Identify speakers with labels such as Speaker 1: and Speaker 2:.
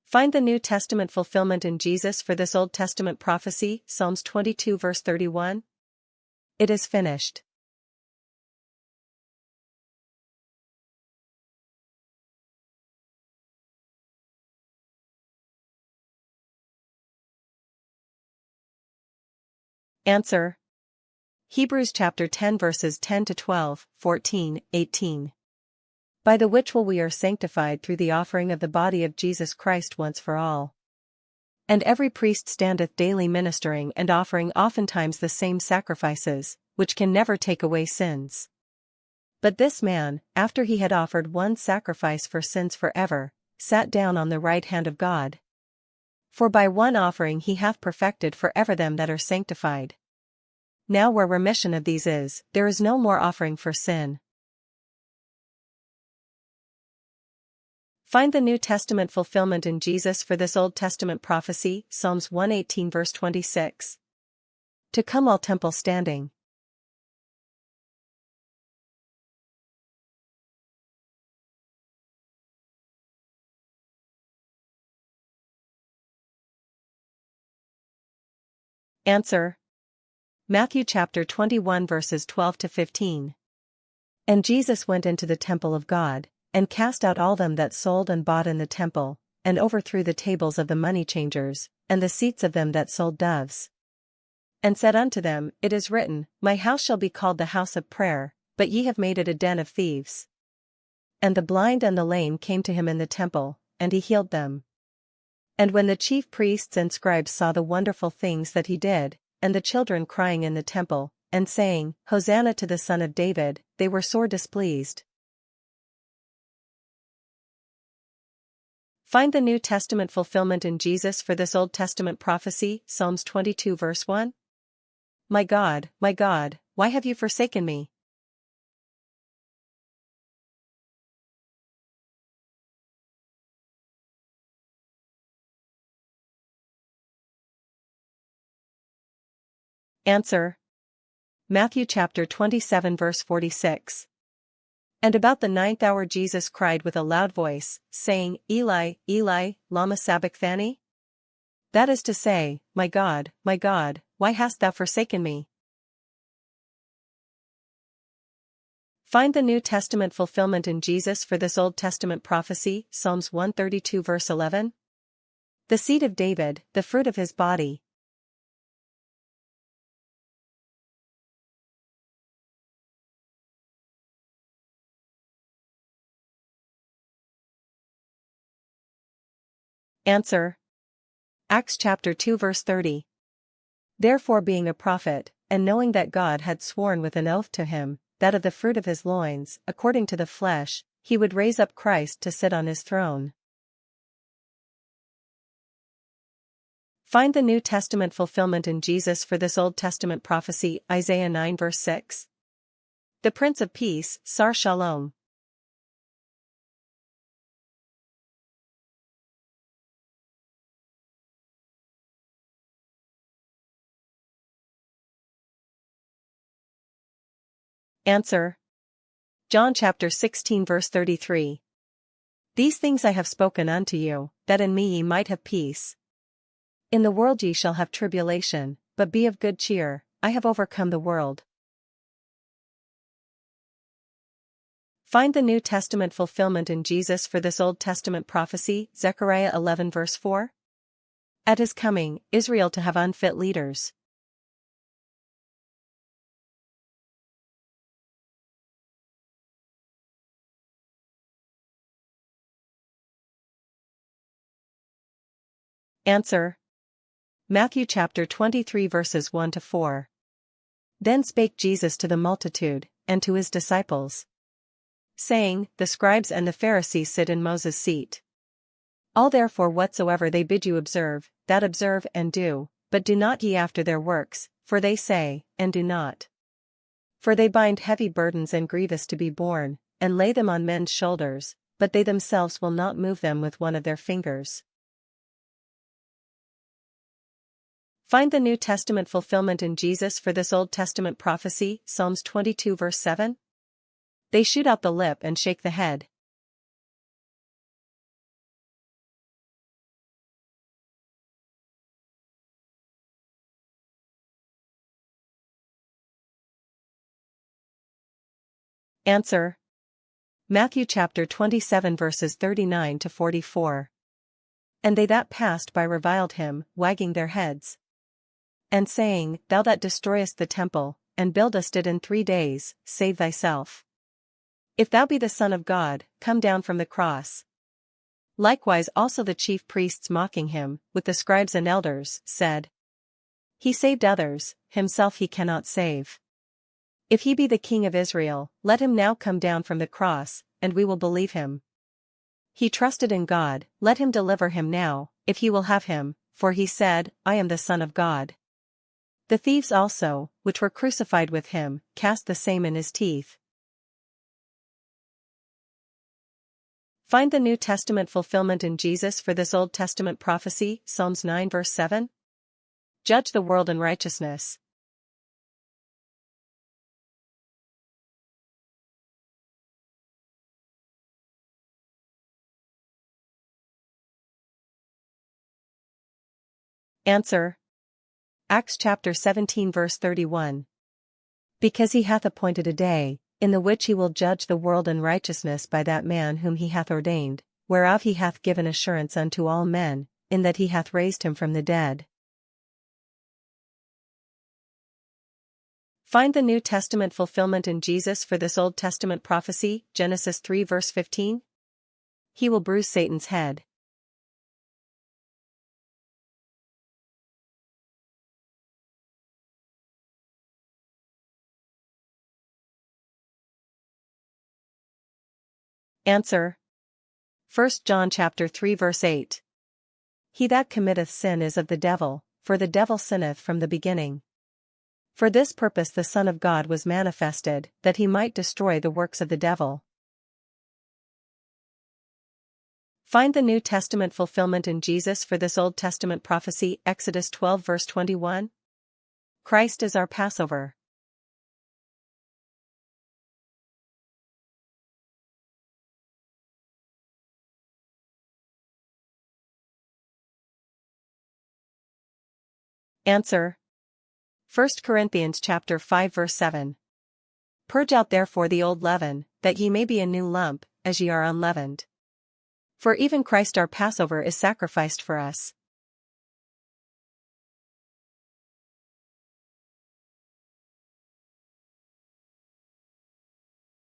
Speaker 1: Find the New Testament fulfillment in Jesus for this Old Testament prophecy, Psalms 22 verse 31. It is finished. Answer. Hebrews chapter 10 verses 10 to 12, 14, 18. By the which will we are sanctified through the offering of the body of Jesus Christ once for all. And every priest standeth daily ministering and offering oftentimes the same sacrifices, which can never take away sins. But this man, after he had offered one sacrifice for sins forever, sat down on the right hand of God. For by one offering he hath perfected forever them that are sanctified. Now where remission of these is, there is no more offering for sin. Find the New Testament fulfillment in Jesus for this Old Testament prophecy, Psalms 118 verse 26. To come all temple standing. Answer. Matthew chapter 21 verses 12 to 15. And Jesus went into the temple of God, and cast out all them that sold and bought in the temple, and overthrew the tables of the money changers, and the seats of them that sold doves. And said unto them, It is written, My house shall be called the house of prayer, but ye have made it a den of thieves. And the blind and the lame came to him in the temple, and he healed them. And when the chief priests and scribes saw the wonderful things that he did, and the children crying in the temple, and saying, Hosanna to the Son of David, they were sore displeased. Find the New Testament fulfillment in Jesus for this Old Testament prophecy, Psalms 22 verse 1. My God, why have you forsaken me? Answer. Matthew chapter 27 verse 46. And about the 9th hour Jesus cried with a loud voice, saying, Eli, Eli, lama sabachthani? That is to say, my God, why hast thou forsaken me? Find the New Testament fulfillment in Jesus for this Old Testament prophecy, Psalms 132 verse 11. The seed of David, the fruit of his body. Answer. Acts chapter 2 verse 30. Therefore being a prophet, and knowing that God had sworn with an oath to him, that of the fruit of his loins, according to the flesh, he would raise up Christ to sit on his throne. Find the New Testament fulfillment in Jesus for this Old Testament prophecy, Isaiah 9 verse 6. The Prince of Peace, Sar Shalom. Answer. John chapter 16 verse 33. These things I have spoken unto you, that in me ye might have peace. In the world ye shall have tribulation, but be of good cheer, I have overcome the world. Find the New Testament fulfillment in Jesus for this Old Testament prophecy, Zechariah 11 verse 4. At his coming, Israel to have unfit leaders. Answer. Matthew chapter 23 verses 1 to 4. Then spake Jesus to the multitude, and to his disciples, saying, The scribes and the Pharisees sit in Moses' seat. All therefore whatsoever they bid you observe, that observe and do, but do not ye after their works, for they say, and do not. For they bind heavy burdens and grievous to be borne, and lay them on men's shoulders, but they themselves will not move them with one of their fingers. Find the New Testament fulfillment in Jesus for this Old Testament prophecy, Psalms 22 verse 7. They shoot out the lip and shake the head. Answer. Matthew chapter 27 verses 39 to 44. And they that passed by reviled him, wagging their heads, and saying, Thou that destroyest the temple, and buildest it in 3 days, save thyself. If thou be the Son of God, come down from the cross. Likewise also the chief priests mocking him, with the scribes and elders, said, He saved others, himself he cannot save. If he be the King of Israel, let him now come down from the cross, and we will believe him. He trusted in God, let him deliver him now, if he will have him, for he said, I am the Son of God. The thieves also, which were crucified with him, cast the same in his teeth. Find the New Testament fulfillment in Jesus for this Old Testament prophecy, Psalms 9 verse 7. Judge the world in righteousness. Answer. Acts chapter 17 verse 31. Because he hath appointed a day, in the which he will judge the world in righteousness by that man whom he hath ordained, whereof he hath given assurance unto all men, in that he hath raised him from the dead. Find the New Testament fulfillment in Jesus for this Old Testament prophecy, Genesis 3 verse 15. He will bruise Satan's head. Answer. 1 John chapter 3 verse 8. He that committeth sin is of the devil, for the devil sinneth from the beginning. For this purpose the Son of God was manifested, that he might destroy the works of the devil. Find the New Testament fulfillment in Jesus for this Old Testament prophecy, Exodus 12 verse 21. Christ is our Passover. Answer. 1 Corinthians chapter 5 verse 7. Purge out therefore the old leaven, that ye may be a new lump, as ye are unleavened. For even Christ our Passover is sacrificed for us,